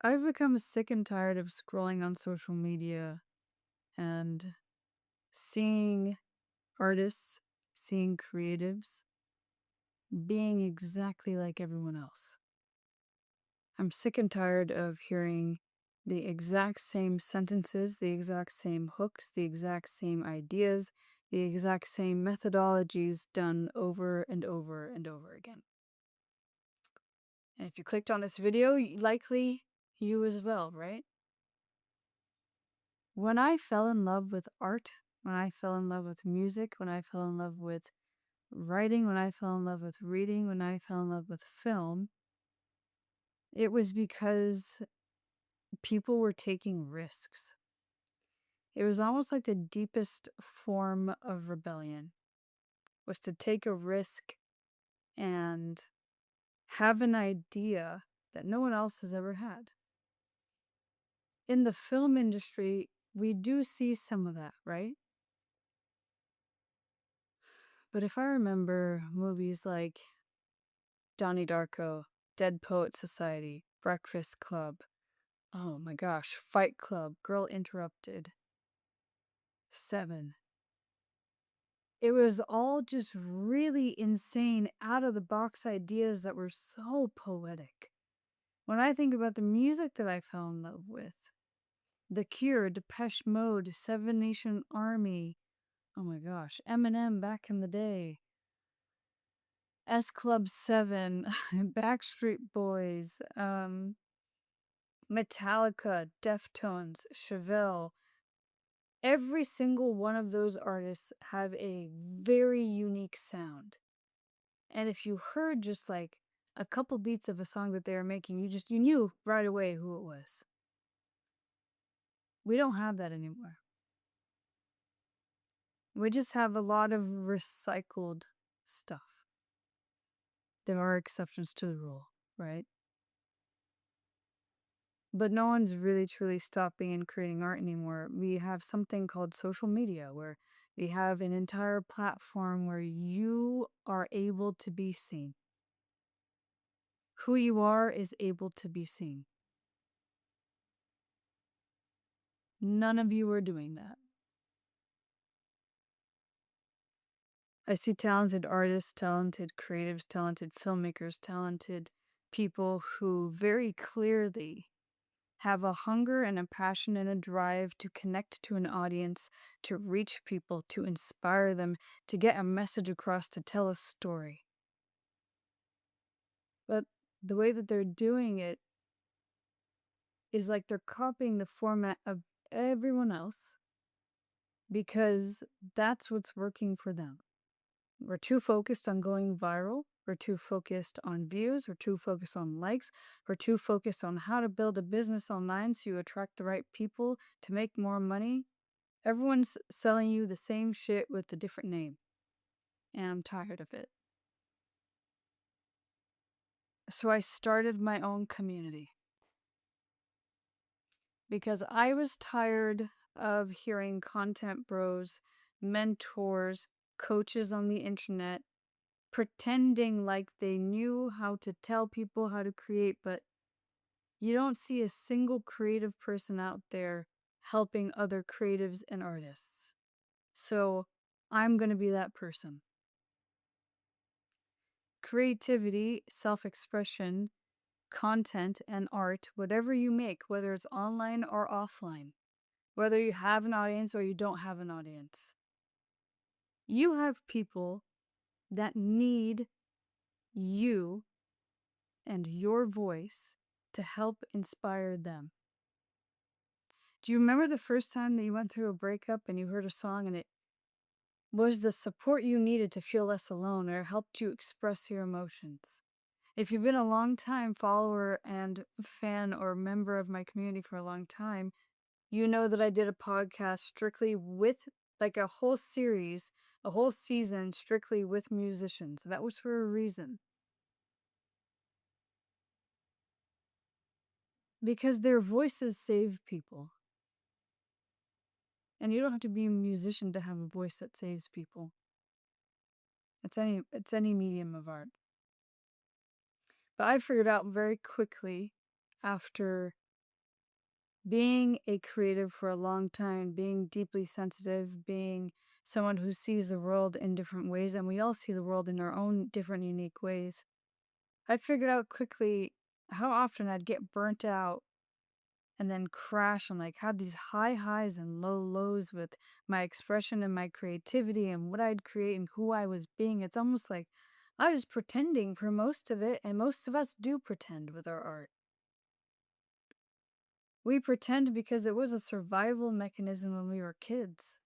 I've become sick and tired of scrolling on social media and seeing artists, seeing creatives being exactly like everyone else. I'm sick and tired of hearing the exact same sentences, the exact same hooks, the exact same ideas, the exact same methodologies done over and over and over again. And if you clicked on this video, likely you as well, right? When I fell in love with art, when I fell in love with music, when I fell in love with writing, when I fell in love with reading, when I fell in love with film, it was because people were taking risks. It was almost like the deepest form of rebellion was to take a risk and have an idea that no one else has ever had. In the film industry, we do see some of that, right? But if I remember movies like Donnie Darko, Dead Poet Society, Breakfast Club, oh my gosh, Fight Club, Girl Interrupted, Seven. It was all just really insane, out of the box ideas that were so poetic. When I think about the music that I fell in love with, The Cure, Depeche Mode, Seven Nation Army, oh my gosh, Eminem back in the day, S Club 7, Backstreet Boys, Metallica, Deftones, Chevelle. Every single one of those artists have a very unique sound. And if you heard just like a couple beats of a song that they were making, you knew right away who it was. We don't have that anymore. We just have a lot of recycled stuff. There are exceptions to the rule, right? But no one's really truly stopping and creating art anymore. We have something called social media where we have an entire platform where you are able to be seen. Who you are is able to be seen. None of you are doing that. I see talented artists, talented creatives, talented filmmakers, talented people who very clearly have a hunger and a passion and a drive to connect to an audience, to reach people, to inspire them, to get a message across, to tell a story. But the way that they're doing it is like they're copying the format of everyone else because that's what's working for them. We're too focused on going viral. We're too focused on views. We're too focused on likes. We're too focused on how to build a business online so you attract the right people to make more money. Everyone's selling you the same shit with a different name. And I'm tired of it. So I started my own community because I was tired of hearing content bros, mentors, coaches on the internet pretending like they knew how to tell people how to create, but you don't see a single creative person out there helping other creatives and artists. So I'm going to be that person. Creativity, self expression, content, and art, whatever you make, whether it's online or offline, whether you have an audience or you don't have an audience, you have people that need you and your voice to help inspire them. Do you remember the first time that you went through a breakup and you heard a song and it was the support you needed to feel less alone or helped you express your emotions? If you've been a long time follower and fan or member of my community for a long time, you know that I did a podcast strictly with, like, a whole series, a whole season strictly with musicians. That was for a reason. Because their voices save people. And you don't have to be a musician to have a voice that saves people. It's any medium of art. But I figured out very quickly after Being a creative for a long time, being deeply sensitive, being someone who sees the world in different ways, and we all see the world in our own different, unique ways, I figured out quickly how often I'd get burnt out and then crash and like had these high highs and low lows with my expression and my creativity and what I'd create and who I was being. It's almost like I was pretending for most of it, and most of us do pretend with our art. We pretend because it was a survival mechanism when we were kids.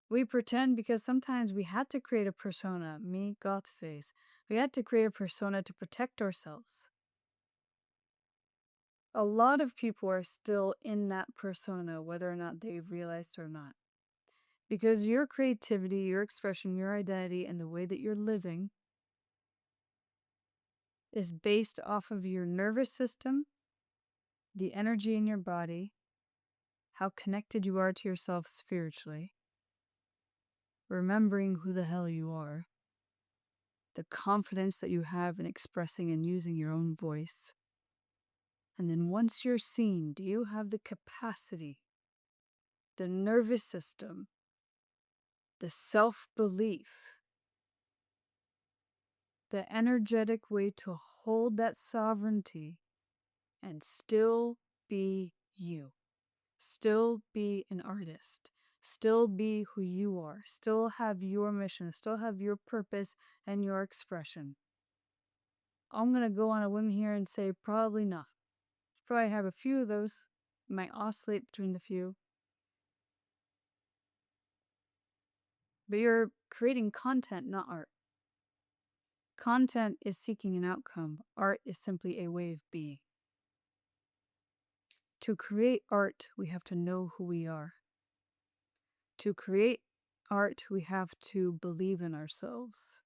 We pretend because sometimes we had to create a persona, me, goth face. We had to create a persona to protect ourselves. A lot of people are still in that persona, whether or not they've realized or not. Because your creativity, your expression, your identity, and the way that you're living is based off of your nervous system, the energy in your body, how connected you are to yourself spiritually, remembering who the hell you are, the confidence that you have in expressing and using your own voice. And then once you're seen, do you have the capacity, the nervous system, the self belief, the energetic way to hold that sovereignty and still be you, still be an artist, still be who you are, still have your mission, still have your purpose and your expression? I'm going to go on a whim here and say probably not. Probably have a few of those, might oscillate between the few, but you're creating content, not art. Content is seeking an outcome, art is simply a way of being. To create art, we have to know who we are. To create art, we have to believe in ourselves.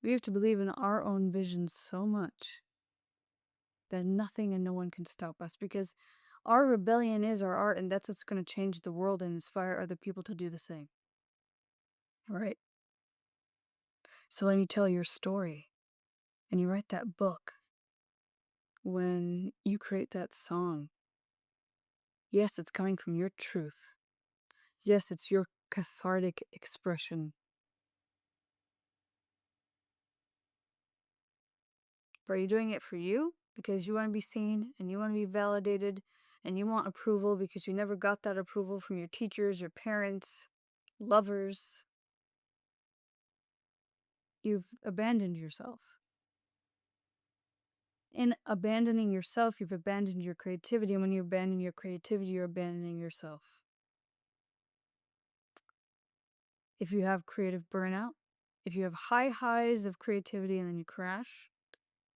We have to believe in our own vision so much that nothing and no one can stop us, because our rebellion is our art, and that's what's going to change the world and inspire other people to do the same. All right. So when you tell your story and you write that book, when you create that song, yes, it's coming from your truth. Yes, it's your cathartic expression. But are you doing it for you because you want to be seen and you want to be validated and you want approval because you never got that approval from your teachers, your parents, lovers? You've abandoned yourself. In abandoning yourself, you've abandoned your creativity. And when you abandon your creativity, you're abandoning yourself. If you have creative burnout, if you have high highs of creativity and then you crash,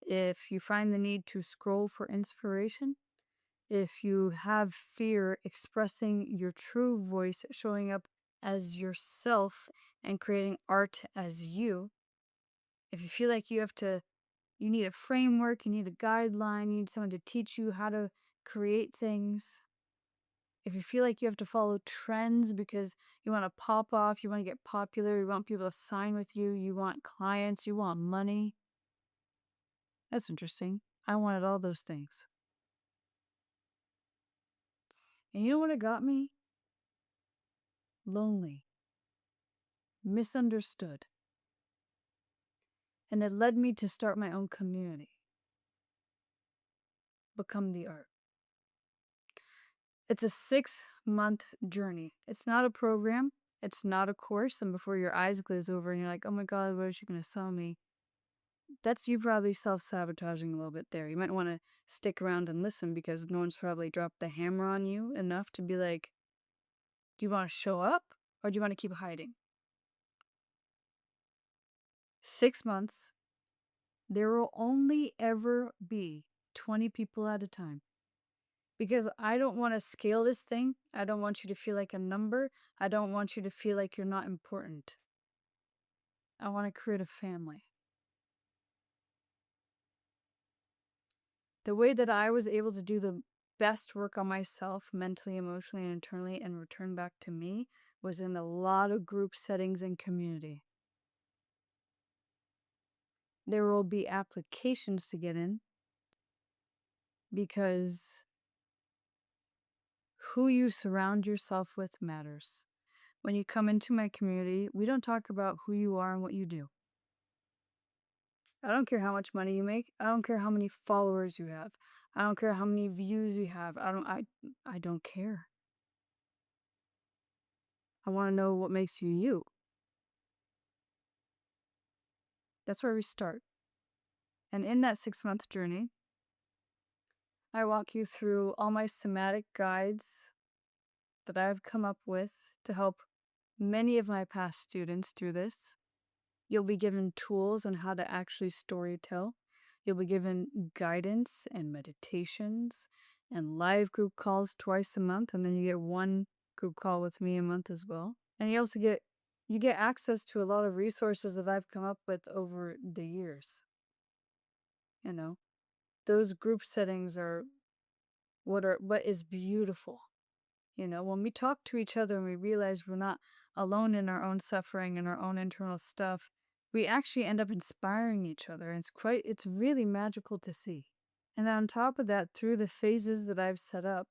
if you find the need to scroll for inspiration, if you have fear expressing your true voice, showing up as yourself and creating art as you, if you feel like you need a framework, you need a guideline, you need someone to teach you how to create things, if you feel like you have to follow trends because you want to pop off, you want to get popular, you want people to sign with you, you want clients, you want money. That's interesting. I wanted all those things. And you know what it got me? Lonely, misunderstood. And it led me to start my own community, Become the Art. It's a 6-month journey. It's not a program, it's not a course. And before your eyes glaze over and you're like, oh my God, what is she going to sell me? That's you probably self-sabotaging a little bit there. You might want to stick around and listen because no one's probably dropped the hammer on you enough to be like, do you want to show up or do you want to keep hiding? 6 months, there will only ever be 20 people at a time. Because I don't want to scale this thing. I don't want you to feel like a number. I don't want you to feel like you're not important. I want to create a family. The way that I was able to do the best work on myself, mentally, emotionally, and internally, and return back to me was in a lot of group settings and community. There will be applications to get in because Who you surround yourself with matters. When you come into my community, we don't talk about who you are and what you do. I don't care how much money you make. I don't care how many followers you have. I don't care how many views you have. I don't care. I want to know what makes you you. That's where we start. And in that 6-month journey, I walk you through all my somatic guides that I've come up with to help many of my past students through this. You'll be given tools on how to actually storytell. You'll be given guidance and meditations and live group calls twice a month, and then you get one group call with me a month as well. And you get access to a lot of resources that I've come up with over the years. You know, those group settings are what is beautiful. When we talk to each other and we realize we're not alone in our own suffering and our own internal stuff, we actually end up inspiring each other. And it's really magical to see. And on top of that, through the phases that I've set up,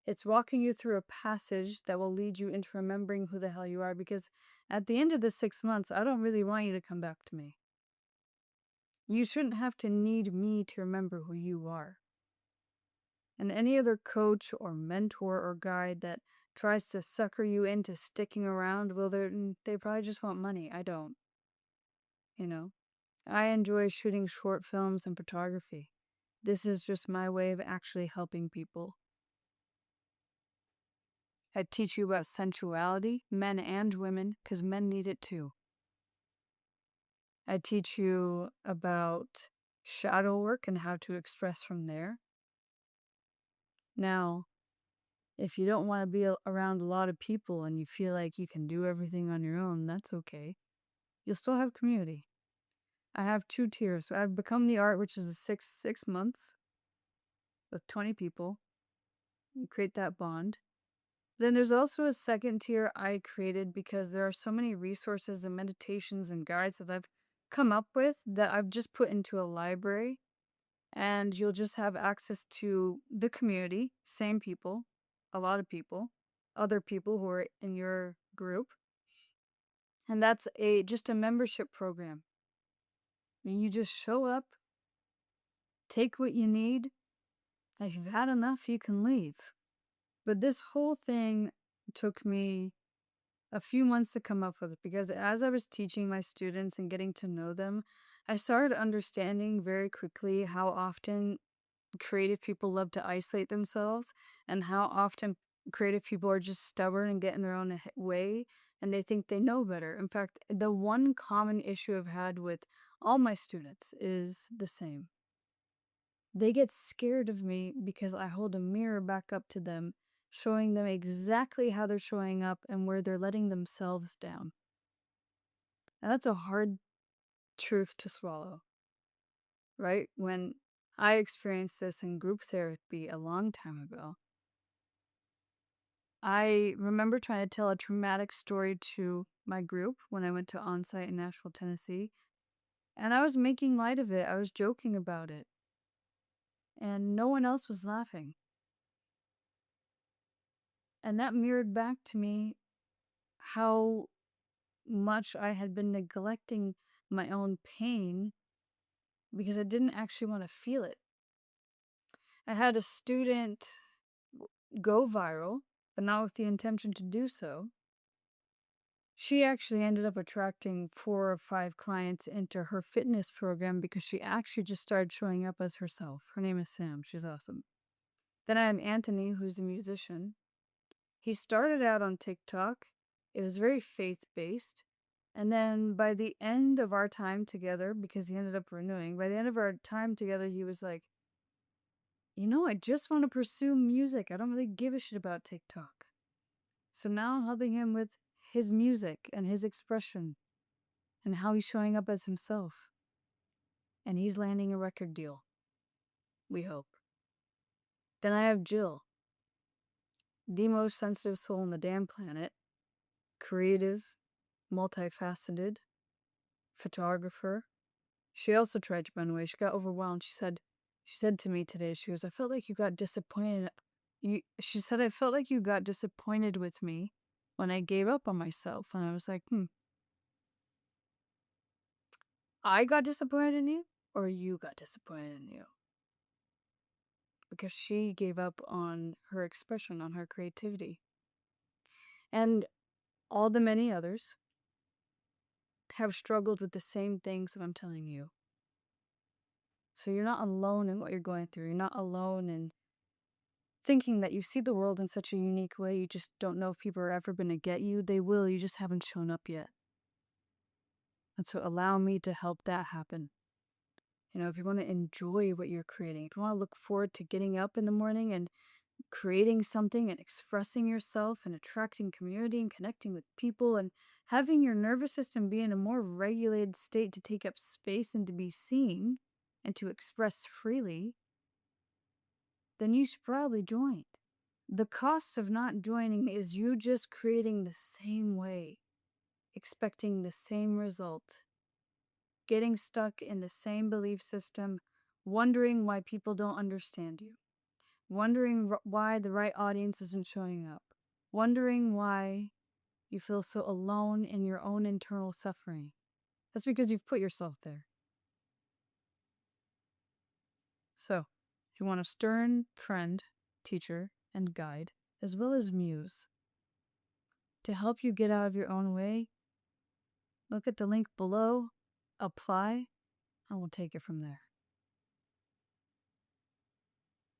it's walking you through a passage that will lead you into remembering who the hell you are. Because at the end of the 6 months, I don't really want you to come back to me. You shouldn't have to need me to remember who you are. And any other coach or mentor or guide that tries to sucker you into sticking around, well, they probably just want money. I don't. I enjoy shooting short films and photography. This is just my way of actually helping people. I teach you about sensuality, men and women, because men need it too. I teach you about shadow work and how to express from there. Now, if you don't want to be around a lot of people and you feel like you can do everything on your own, that's okay. You'll still have community. I have 2 tiers. So I've become the art, which is a six months with 20 people. You create that bond. Then there's also a second tier I created because there are so many resources and meditations and guides that I've come up with that I've just put into a library. And you'll just have access to the community, same people, a lot of people, other people who are in your group. And that's just a membership program. And you just show up, take what you need. If you've had enough, you can leave. But this whole thing took me a few months to come up with because as I was teaching my students and getting to know them, I started understanding very quickly how often creative people love to isolate themselves and how often creative people are just stubborn and get in their own way and they think they know better. In fact, the one common issue I've had with all my students is the same. They get scared of me because I hold a mirror back up to them, showing them exactly how they're showing up and where they're letting themselves down. Now, that's a hard truth to swallow, right? When I experienced this in group therapy a long time ago, I remember trying to tell a traumatic story to my group when I went to on-site in Nashville, Tennessee, and I was making light of it. I was joking about it, and no one else was laughing. And that mirrored back to me how much I had been neglecting my own pain because I didn't actually want to feel it. I had a student go viral, but not with the intention to do so. She actually ended up attracting 4 or 5 clients into her fitness program because she actually just started showing up as herself. Her name is Sam. She's awesome. Then I had Anthony, who's a musician. He started out on TikTok. It was very faith-based. And then by the end of our time together, because he ended up renewing, by the end of our time together, he was like, I just want to pursue music. I don't really give a shit about TikTok. So now I'm helping him with his music and his expression and how he's showing up as himself. And he's landing a record deal. We hope. Then I have Jill, the most sensitive soul on the damn planet, creative, multifaceted, photographer. She also tried to run away. She got overwhelmed. She said to me today, she goes, I felt like you got disappointed She said, I felt like you got disappointed with me when I gave up on myself. And I was like, I got disappointed in you or you got disappointed in you? Because she gave up on her expression, on her creativity. And all the many others have struggled with the same things that I'm telling you. So you're not alone in what you're going through. You're not alone in thinking that you see the world in such a unique way. You just don't know if people are ever going to get you. They will. You just haven't shown up yet. And so allow me to help that happen. If you want to enjoy what you're creating, if you want to look forward to getting up in the morning and creating something and expressing yourself and attracting community and connecting with people and having your nervous system be in a more regulated state to take up space and to be seen and to express freely, then you should probably join. The cost of not joining is you just creating the same way, expecting the same result, getting stuck in the same belief system, wondering why people don't understand you, wondering why the right audience isn't showing up, wondering why you feel so alone in your own internal suffering. That's because you've put yourself there. So, if you want a stern friend, teacher, and guide, as well as muse, to help you get out of your own way, look at the link below, apply, and we'll take it from there.